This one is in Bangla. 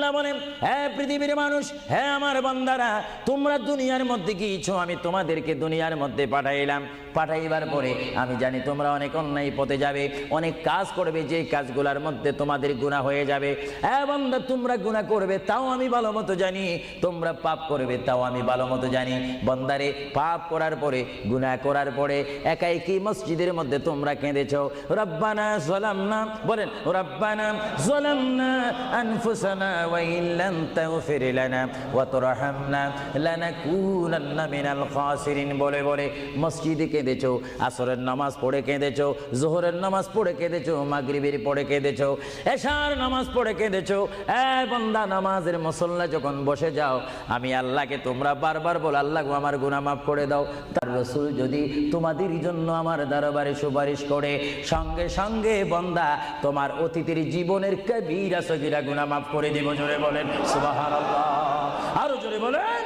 আল্লাহ বলেন, হে পৃথিবীর মানুষ, হে আমার বান্দারা, তোমরা দুনিয়ার মধ্যে গিয়েছো, আমি তোমাদেরকে দুনিয়ার মধ্যে পাঠাইলাম। পাঠাইবার পরে আমি জানি তোমরা অনেক অন্যায় পথে যাবে, অনেক কাজ করবে, যে কাজগুলোর মধ্যে তোমাদের গুনাহ হয়ে যাবে। হ্যাঁ বান্দা, তোমরা গুনাহ করবে তাও আমি ভালো মতো জানি, তোমরা পাপ করবে তাও আমি ভালো মতো জানি। বান্দারে, পাপ করার পরে, গুনাহ করার পরে একাই কি মসজিদের মধ্যে তোমরা কেঁদেছো, রব্বানা যালামনা, বলেন রব্বানা যালামনা আনফুসানা ওয়া ইল্লাম তাগফির লানা ওয়া তুরহামনা লানাকুনান্না মিনাল খাসিরিন বলে বলে মসজিদে কেঁদেছো, আসরের নামাজ পড়ে কেঁদেছো, যোহরের নামাজ পড়ে কেঁদেছো, মাগরিবের পড়ে কেঁদেছো, এশার নামাজ পড়ে কেঁদেছো। এ বান্দা, নামাজের মুসল্লা যখন বসে যাও, আমি আল্লাহকে তোমরা বারবার বল, আল্লাহ গো আমার গুনাহ মাফ করে দাও। তার রাসূল যদি তোমাদের জন্য আমার দরবারে সুপারিশ করে, সঙ্গে সঙ্গে বান্দা তোমার অতীতের জীবনের কবিরা সগীরা গুনাহ মাফ করে দিব। জোরে বলেন সুবহানাল্লাহ, আরো জোরে বলেন।